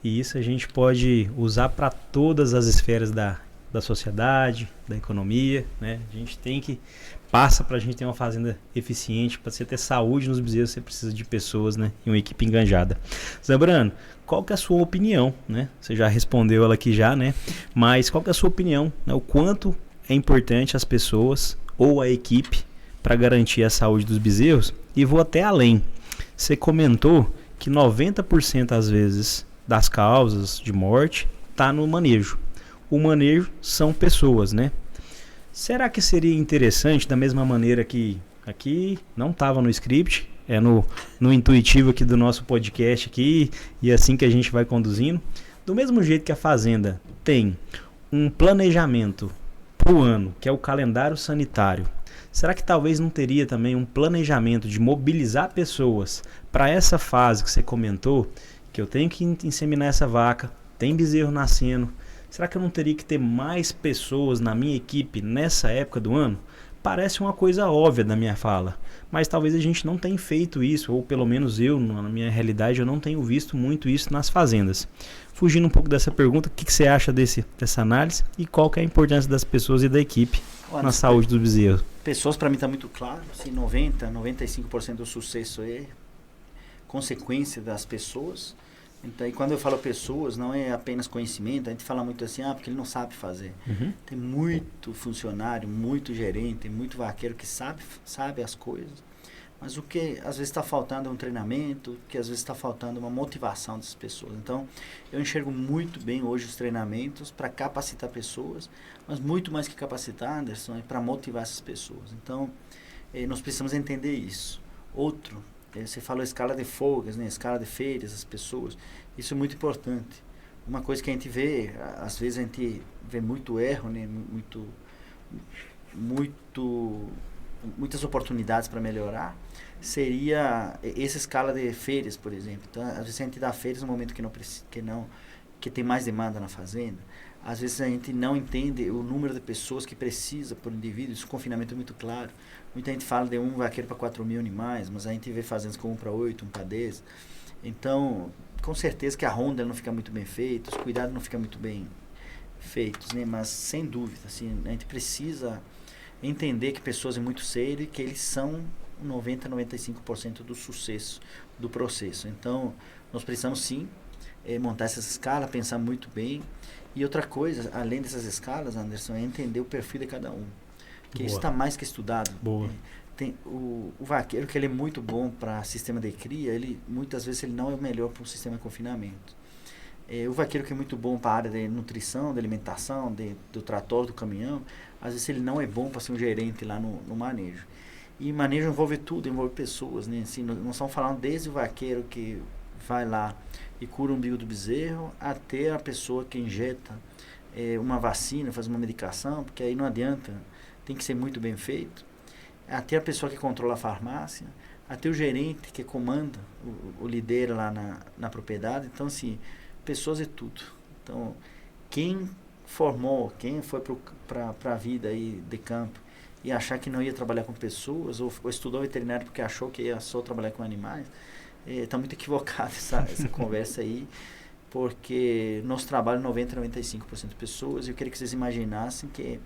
S1: E isso a gente pode usar para todas as esferas da sociedade, da economia, né? A gente tem que... Passa para a gente ter uma fazenda eficiente, para você ter saúde nos bezerros, você precisa de pessoas, né? E uma equipe engajada. Zambrano, qual que é a sua opinião, né? Você já respondeu ela aqui já, né? Mas qual que é a sua opinião, né? O quanto é importante as pessoas ou a equipe para garantir a saúde dos bezerros? E vou até além. Você comentou que 90% às vezes das causas de morte está no manejo. O manejo são pessoas, né? Será que seria interessante, da mesma maneira que aqui não estava no script, é no intuitivo aqui do nosso podcast aqui, e assim que a gente vai conduzindo, do mesmo jeito que a fazenda tem um planejamento para o ano, que é o calendário sanitário, será que talvez não teria também um planejamento de mobilizar pessoas para essa fase que você comentou, que eu tenho que inseminar essa vaca, tem bezerro nascendo, será que eu não teria que ter mais pessoas na minha equipe nessa época do ano? Parece uma coisa óbvia da minha fala, mas talvez a gente não tenha feito isso, ou pelo menos eu, na minha realidade, eu não tenho visto muito isso nas fazendas. Fugindo um pouco dessa pergunta, o que você acha dessa análise e qual que é a importância das pessoas e da equipe na saúde dos bezerros?
S2: Pessoas, para mim, está muito claro, assim, 90-95% do sucesso é consequência das pessoas. Então, e quando eu falo pessoas, não é apenas conhecimento, a gente fala muito assim, porque ele não sabe fazer. Tem muito funcionário, muito gerente, muito vaqueiro que sabe as coisas, mas o que às vezes está faltando é um treinamento, o que às vezes está faltando é uma motivação dessas pessoas. Então, eu enxergo muito bem hoje os treinamentos para capacitar pessoas, mas muito mais que capacitar, Anderson, é para motivar essas pessoas. Então, nós precisamos entender isso. Outro, você falou escala de folgas, né? Escala de férias, as pessoas. Isso é muito importante. Uma coisa que a gente vê, às vezes a gente vê muito erro, né? Muitas oportunidades para melhorar, seria essa escala de férias, por exemplo. Então, às vezes a gente dá férias no momento que tem mais demanda na fazenda. Às vezes a gente não entende o número de pessoas que precisa por indivíduo. Isso, o confinamento é muito claro. Muita gente fala de um vaqueiro para 4.000 animais, mas a gente vê fazendas com 1 para 8, 1 para 10. Então, com certeza que a ronda não fica muito bem feita, os cuidados não ficam muito bem feitos, né? Mas, sem dúvida, assim, a gente precisa entender que pessoas é muito sério e que eles são 90, 95% do sucesso do processo. Então, nós precisamos, sim, montar essa escala, pensar muito bem. E outra coisa, além dessas escalas, Anderson, é entender o perfil de cada um. Porque isso está mais que estudado.
S1: Boa.
S2: Tem o vaqueiro, que ele é muito bom para sistema de cria, muitas vezes ele não é o melhor para um sistema de confinamento. O vaqueiro que é muito bom para a área de nutrição, de alimentação, do trator, do caminhão, às vezes ele não é bom para ser um gerente lá no manejo. E manejo envolve tudo, envolve pessoas, né? Assim, nós estamos falando desde o vaqueiro que vai lá e cura o umbigo do bezerro, até a pessoa que injeta uma vacina, faz uma medicação, porque aí não adianta, tem que ser muito bem feito. Até a pessoa que controla a farmácia, até o gerente que comanda, o líder lá na propriedade. Então, assim, pessoas é tudo. Então, quem foi para a vida aí de campo e achar que não ia trabalhar com pessoas, ou estudou veterinário porque achou que ia só trabalhar com animais, está muito equivocado essa conversa aí, porque nosso trabalho é 90, 95% de pessoas, e eu queria que vocês imaginassem que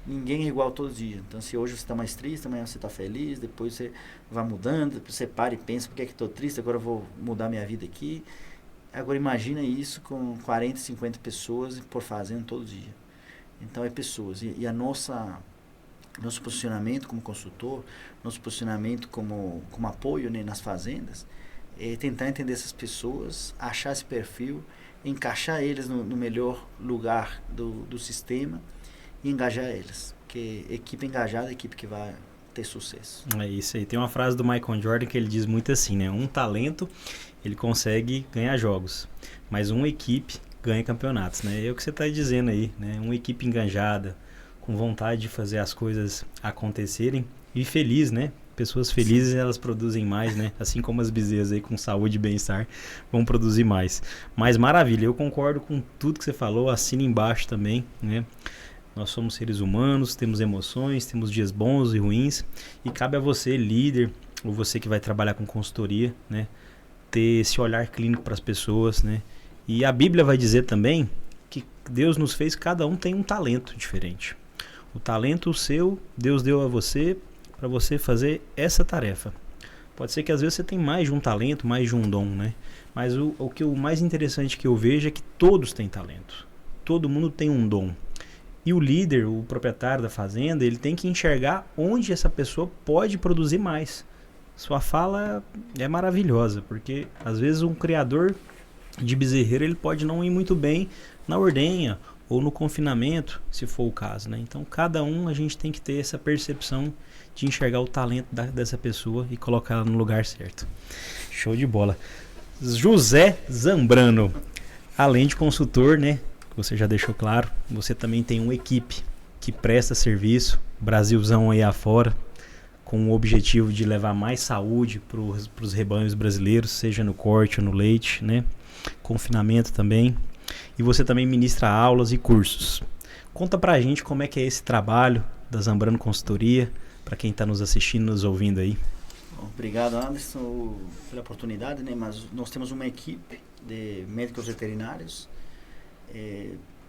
S2: ninguém é igual todos os dias. Então, se hoje você está mais triste, amanhã você está feliz, depois você vai mudando, depois você para e pensa, por que estou triste, agora eu vou mudar minha vida aqui. Agora imagina isso com 40, 50 pessoas por fazenda todo dia. Então é pessoas. E nosso posicionamento como consultor, nosso posicionamento como apoio, né, nas fazendas, é tentar entender essas pessoas, achar esse perfil, encaixar eles no melhor lugar do sistema e engajar eles. Porque equipe engajada é a equipe que vai ter sucesso.
S1: É isso aí. Tem uma frase do Michael Jordan que ele diz muito assim, né? Um talento, ele consegue ganhar jogos, mas uma equipe ganha campeonatos, né? É o que você está dizendo aí, né? Uma equipe engajada, com vontade de fazer as coisas acontecerem e feliz, né? Pessoas felizes, elas produzem mais, né? Assim como as bezerras aí com saúde e bem-estar vão produzir mais. Mas maravilha, eu concordo com tudo que você falou, assina embaixo também, né? Nós somos seres humanos, temos emoções, temos dias bons e ruins, e cabe a você, líder, ou você que vai trabalhar com consultoria, né? Ter esse olhar clínico para as pessoas, né? E a Bíblia vai dizer também que Deus nos fez, cada um tem um talento diferente. O talento seu, Deus deu a você para você fazer essa tarefa. Pode ser que às vezes você tem mais de um talento, mais de um dom, né? Mas o mais interessante que eu vejo é que todos têm talento. Todo mundo tem um dom. E o líder, o proprietário da fazenda, ele tem que enxergar onde essa pessoa pode produzir mais. Sua fala é maravilhosa, porque às vezes um criador de bezerreiro, ele pode não ir muito bem na ordenha ou no confinamento, se for o caso, né? Então, cada um, a gente tem que ter essa percepção de enxergar o talento dessa pessoa e colocar ela no lugar certo. Show de bola. José Zambrano, além de consultor, né? Você já deixou claro, você também tem uma equipe que presta serviço, Brasilzão aí afora, com o objetivo de levar mais saúde para os rebanhos brasileiros, seja no corte ou no leite, né? Confinamento também. E você também ministra aulas e cursos. Conta pra gente como é que é esse trabalho da Zambrano Consultoria, para quem está nos assistindo, nos ouvindo aí.
S2: Obrigado, Anderson, pela oportunidade, né? Mas nós temos uma equipe de médicos veterinários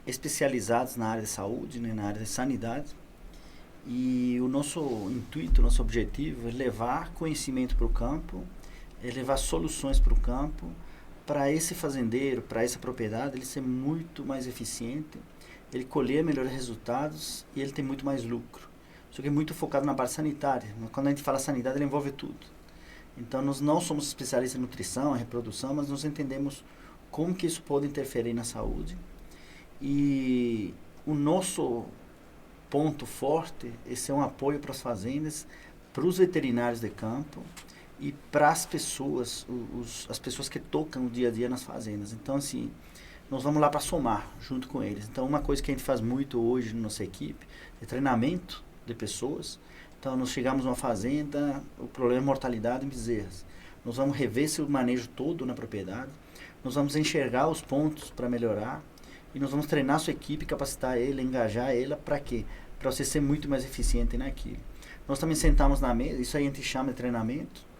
S2: especializados na área de saúde, né? Na área de sanidade. E o nosso intuito, o nosso objetivo é levar conhecimento para o campo, é levar soluções para o campo, para esse fazendeiro, para essa propriedade, ele ser muito mais eficiente, ele colher melhores resultados e ele ter muito mais lucro. Só que é muito focado na parte sanitária. Quando a gente fala sanidade, ele envolve tudo. Então, nós não somos especialistas em nutrição, em reprodução, mas nós entendemos como que isso pode interferir na saúde. E o nosso ponto forte é ser um apoio para as fazendas, para os veterinários de campo e para as pessoas, as pessoas que tocam o dia a dia nas fazendas. Então, assim, nós vamos lá para somar junto com eles. Então, uma coisa que a gente faz muito hoje na nossa equipe é treinamento de pessoas. Então, nós chegamos numa fazenda, o problema é mortalidade em bezerras. Nós vamos rever esse manejo todo na propriedade, nós vamos enxergar os pontos para melhorar e nós vamos treinar a sua equipe, capacitar ele, engajar ela, para quê? Para você ser muito mais eficiente naquilo. Nós também sentamos na mesa, isso aí a gente chama de treinamento.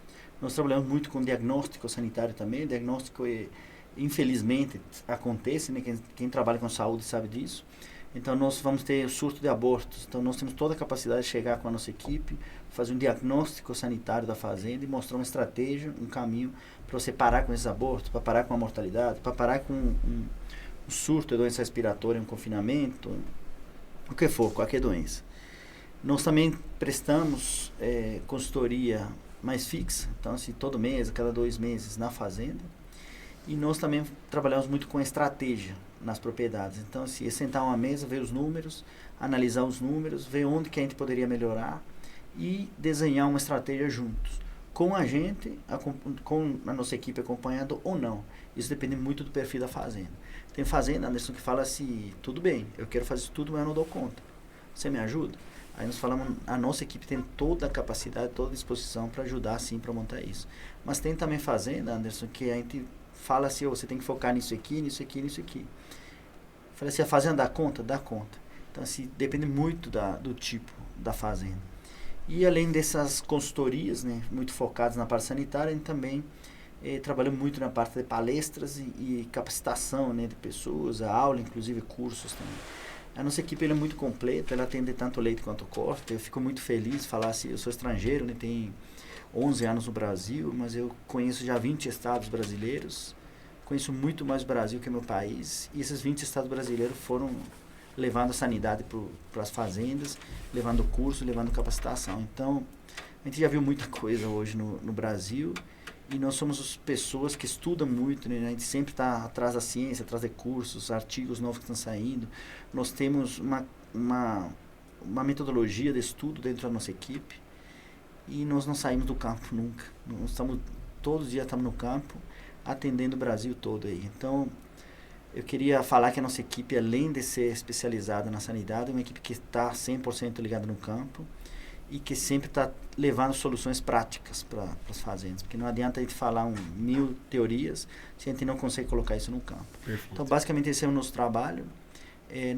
S2: Nós trabalhamos muito com diagnóstico sanitário também. Diagnóstico, infelizmente, acontece, né? Quem trabalha com saúde sabe disso. Então, nós vamos ter o surto de abortos. Então, nós temos toda a capacidade de chegar com a nossa equipe, fazer um diagnóstico sanitário da fazenda e mostrar uma estratégia, um caminho para você parar com esses abortos, para parar com a mortalidade, para parar com um surto de doença respiratória, um confinamento, o que for, qualquer doença. Nós também prestamos consultoria mais fixa, então assim, todo mês, a cada 2 meses na fazenda. E nós também trabalhamos muito com estratégia nas propriedades. Então, assim, é sentar uma mesa, ver os números, analisar os números, ver onde que a gente poderia melhorar e desenhar uma estratégia juntos. Com a gente, com a nossa equipe acompanhando ou não. Isso depende muito do perfil da fazenda. Tem fazenda, Anderson, que fala assim, tudo bem, eu quero fazer isso tudo, mas eu não dou conta. Você me ajuda? Aí nós falamos, a nossa equipe tem toda a capacidade, toda a disposição para ajudar, sim, para montar isso. Mas tem também fazenda, Anderson, que a gente fala assim, você tem que focar nisso aqui, nisso aqui, nisso aqui. Falei assim, a fazenda dá conta? Dá conta. Então, assim, depende muito do tipo da fazenda. E além dessas consultorias, né, muito focadas na parte sanitária, a gente também trabalha muito na parte de palestras e capacitação, né, de pessoas, a aula, inclusive cursos também. A nossa equipe é muito completa, ela atende tanto leite quanto corte. Eu fico muito feliz de falar assim, eu sou estrangeiro, né, tenho 11 anos no Brasil, mas eu conheço já 20 estados brasileiros, conheço muito mais o Brasil que o meu país, e esses 20 estados brasileiros foram levando a sanidade para as fazendas, levando curso, levando capacitação. Então, a gente já viu muita coisa hoje no Brasil, e nós somos pessoas que estudam muito, né? A gente sempre está atrás da ciência, atrás de cursos, artigos novos que estão saindo. Nós temos uma metodologia de estudo dentro da nossa equipe, e nós não saímos do campo nunca. Nós estamos, todos os dias estamos no campo, atendendo o Brasil todo aí. Então, eu queria falar que a nossa equipe, além de ser especializada na sanidade, é uma equipe que está 100% ligada no campo e que sempre está levando soluções práticas para as fazendas. Porque não adianta a gente falar 1000 teorias se a gente não consegue colocar isso no campo.
S1: Perfeito.
S2: Então, basicamente, esse é o nosso trabalho.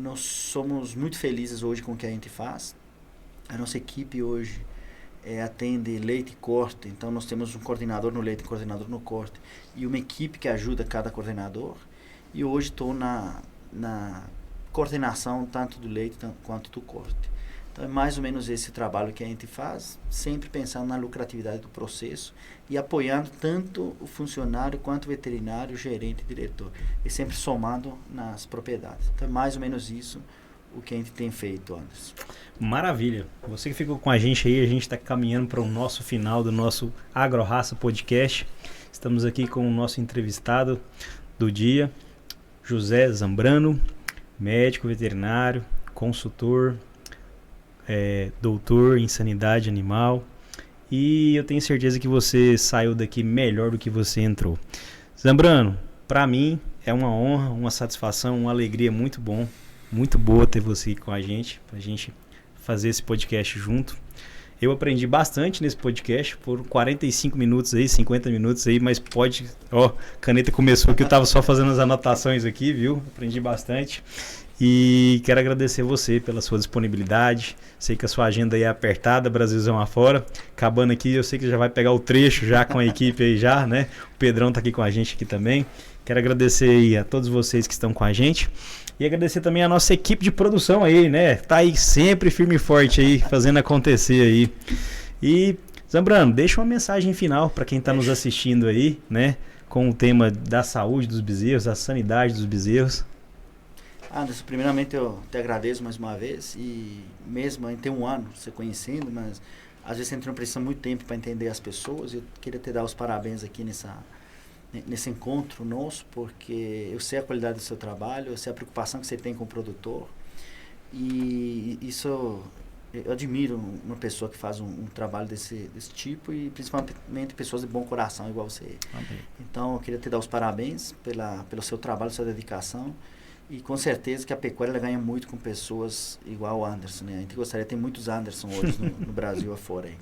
S2: Nós somos muito felizes hoje com o que a gente faz. A nossa equipe hoje atende leite e corte, então nós temos um coordenador no leite, um coordenador no corte e uma equipe que ajuda cada coordenador, e hoje estou na coordenação tanto do leite quanto do corte. Então é mais ou menos esse trabalho que a gente faz, sempre pensando na lucratividade do processo e apoiando tanto o funcionário quanto o veterinário, o gerente e diretor, e sempre somando nas propriedades. Então é mais ou menos isso o que a gente tem feito, Anderson.
S1: Maravilha. Você que ficou com a gente aí, a gente está caminhando para o nosso final do nosso AgroRaça Podcast. Estamos aqui com o nosso entrevistado do dia, José Zambrano, médico veterinário, consultor, doutor em sanidade animal. E eu tenho certeza que você saiu daqui melhor do que você entrou. Zambrano, para mim é uma honra, uma satisfação, uma alegria muito boa ter você aqui com a gente, pra gente fazer esse podcast junto. Eu aprendi bastante nesse podcast, por 45 minutos aí, 50 minutos aí, mas caneta começou que eu tava só fazendo as anotações aqui, viu? Aprendi bastante. E quero agradecer você pela sua disponibilidade. Sei que a sua agenda aí é apertada, Brasilzão afora. Acabando aqui, eu sei que já vai pegar o trecho já com a equipe aí já, né? O Pedrão tá aqui com a gente aqui também. Quero agradecer aí a todos vocês que estão com a gente. E agradecer também a nossa equipe de produção aí, né? Tá aí sempre firme e forte aí, fazendo acontecer aí. E, Zambrano, deixa uma mensagem final para quem tá nos assistindo aí, né? com o tema da saúde dos bezerros, da sanidade dos bezerros.
S2: Anderson, primeiramente eu te agradeço mais uma vez, e mesmo em ter um ano você conhecendo, mas às vezes a gente não precisa muito tempo para entender as pessoas. Eu queria te dar os parabéns aqui nesse encontro nosso, porque eu sei a qualidade do seu trabalho, eu sei a preocupação que você tem com o produtor, e isso eu admiro uma pessoa que faz um trabalho desse tipo, e principalmente pessoas de bom coração igual você.
S1: Amém.
S2: Então eu queria te dar os parabéns pelo seu trabalho, sua dedicação, e com certeza que a pecuária ela ganha muito com pessoas igual o Anderson, né? A gente gostaria de ter muitos Anderson hoje no Brasil afora aí.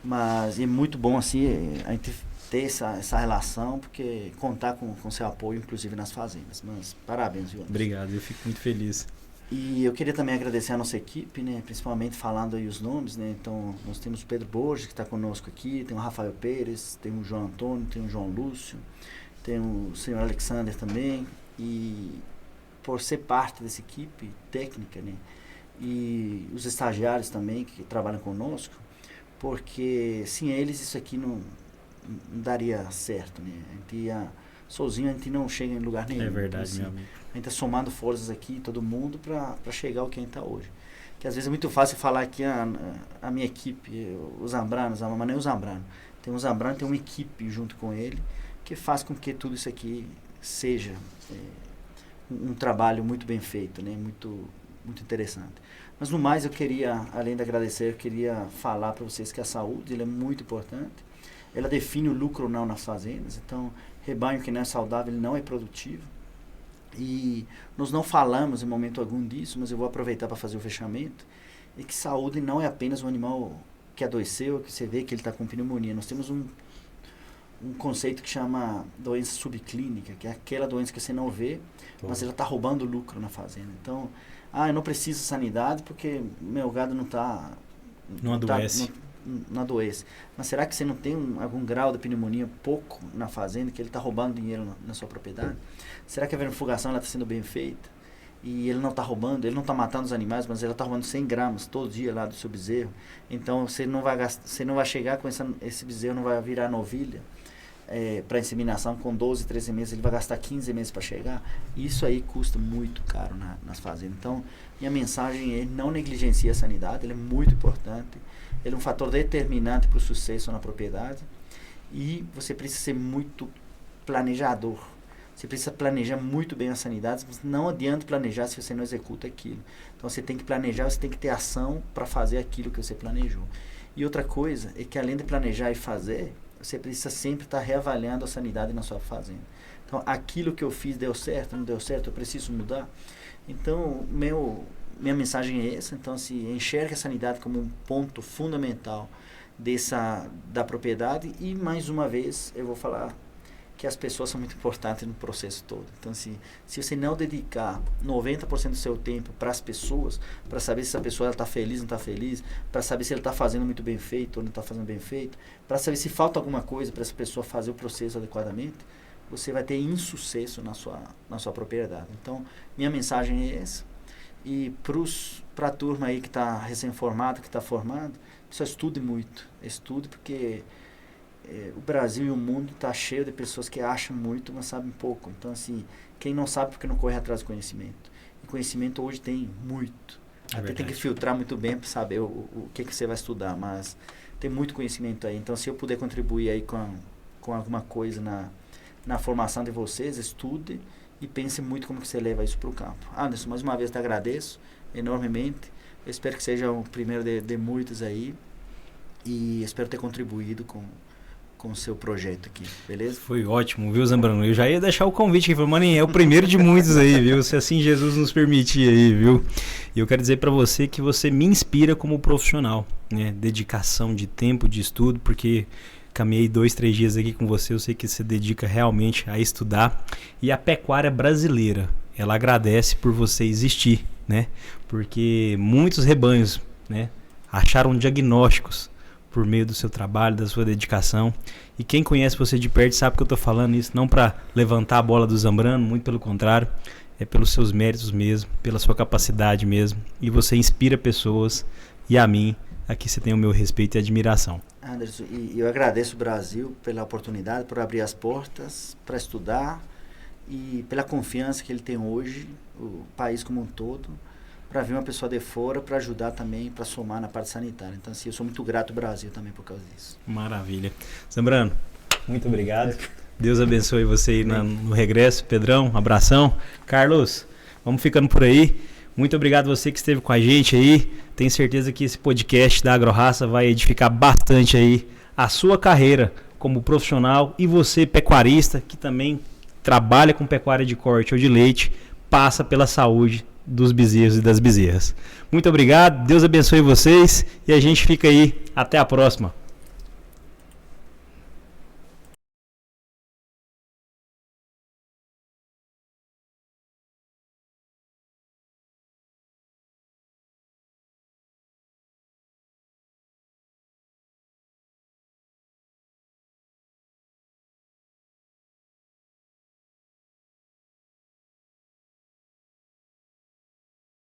S2: Mas é muito bom assim a gente ter essa relação, porque contar com seu apoio, inclusive nas fazendas. Mas parabéns, viu, Anderson?
S1: Obrigado, eu fico muito feliz.
S2: E eu queria também agradecer a nossa equipe, né? Principalmente falando aí os nomes, né? Então nós temos o Pedro Borges, que está conosco aqui, tem o Rafael Pérez, tem o João Antônio, tem o João Lúcio, tem o senhor Alexander também, e por ser parte dessa equipe técnica, né? E os estagiários também que trabalham conosco, porque sem eles isso aqui não daria certo, né? A gente sozinho a gente não chega em lugar nenhum.
S1: É verdade,
S2: então, assim,
S1: meu amigo.
S2: a gente está somando forças aqui, todo mundo, para chegar ao que a gente está hoje. Que às vezes é muito fácil falar aqui a minha equipe, os Zambranos, mas não é o Zambrano. Tem um Zambrano, tem uma equipe junto com ele, que faz com que tudo isso aqui seja um trabalho muito bem feito, né? Muito interessante. Mas no mais eu queria, além de agradecer, eu queria falar para vocês que a saúde ela é muito importante. Ela define o lucro ou não nas fazendas. Então, rebanho que não é saudável, ele não é produtivo. E nós não falamos em momento algum disso, mas eu vou aproveitar para fazer o fechamento. E que saúde não é apenas um animal que adoeceu, que você vê que ele está com pneumonia. Nós temos um conceito que chama doença subclínica, que é aquela doença que você não vê, mas ela está roubando lucro na fazenda. Então, eu não preciso de sanidade porque meu gado não está...
S1: Não adoece.
S2: Não adoece. Mas será que você não tem algum grau de pneumonia pouco na fazenda, que ele está roubando dinheiro na sua propriedade? Será que a vermifugação está sendo bem feita? E ele não está roubando, ele não está matando os animais, mas ele está roubando 100 gramas todo dia lá do seu bezerro. Então você não vai chegar com esse bezerro, não vai virar novilha para inseminação com 12, 13 meses, ele vai gastar 15 meses para chegar. Isso aí custa muito caro nas fazendas. Então, minha mensagem é: não negligencie a sanidade, ele é muito importante, ele é um fator determinante para o sucesso na propriedade, e você precisa ser muito planejador. Você precisa planejar muito bem a sanidade, mas não adianta planejar se você não executa aquilo. Então você tem que planejar, você tem que ter ação para fazer aquilo que você planejou. E outra coisa é que, além de planejar e fazer, você precisa sempre estar reavaliando a sanidade na sua fazenda. Então, aquilo que eu fiz deu certo, não deu certo, eu preciso mudar. Então, minha mensagem é essa. Então, enxergue a sanidade como um ponto fundamental da propriedade. E, mais uma vez, eu vou falar que as pessoas são muito importantes no processo todo. Então, se você não dedicar 90% do seu tempo para as pessoas, para saber se essa pessoa está feliz ou não está feliz, para saber se ele está fazendo muito bem feito ou não está fazendo bem feito, para saber se falta alguma coisa para essa pessoa fazer o processo adequadamente, você vai ter insucesso na sua propriedade. Então, minha mensagem é essa. E para a turma aí que está recém-formada, que está formada, só estude muito. Estude, porque o Brasil e o mundo está cheio de pessoas que acham muito, mas sabem pouco. Então, quem não sabe porque não corre atrás do conhecimento. E conhecimento hoje tem muito. Até tem que filtrar muito bem para saber o que você vai estudar, mas tem muito conhecimento aí. Então, se eu puder contribuir aí com alguma coisa na formação de vocês, estude e pense muito como que você leva isso para o campo. Anderson, mais uma vez te agradeço enormemente. Eu espero que seja o primeiro de muitos aí, e espero ter contribuído com o seu projeto aqui, beleza?
S1: Foi ótimo, viu, Zambrano? Eu já ia deixar o convite aqui, Maninho, é o primeiro de muitos aí, viu? Se assim Jesus nos permitir aí, viu? E eu quero dizer para você que você me inspira como profissional, né? Dedicação de tempo, de estudo, porque caminhei 2, 3 dias aqui com você, eu sei que você dedica realmente a estudar. E a pecuária brasileira, ela agradece por você existir, né? Porque muitos rebanhos, né, acharam diagnósticos por meio do seu trabalho, da sua dedicação. E quem conhece você de perto sabe que eu estou falando isso não para levantar a bola do Zambrano, muito pelo contrário, é pelos seus méritos mesmo, pela sua capacidade mesmo. E você inspira pessoas, e a mim, aqui você tem o meu respeito e admiração.
S2: Anderson, e eu agradeço o Brasil pela oportunidade, por abrir as portas para estudar e pela confiança que ele tem hoje, o país como um todo, para vir uma pessoa de fora para ajudar também, para somar na parte sanitária. Então, assim, eu sou muito grato ao Brasil também por causa disso.
S1: Maravilha. Zambrano, muito obrigado. Deus abençoe você aí no regresso. Pedrão, um abração. Carlos, vamos ficando por aí. Muito obrigado a você que esteve com a gente aí. Tenho certeza que esse podcast da AgroRaça vai edificar bastante aí a sua carreira como profissional e você, pecuarista, que também trabalha com pecuária de corte ou de leite, passa pela saúde dos bezerros e das bezerras. Muito obrigado, Deus abençoe vocês e a gente fica aí. Até a próxima.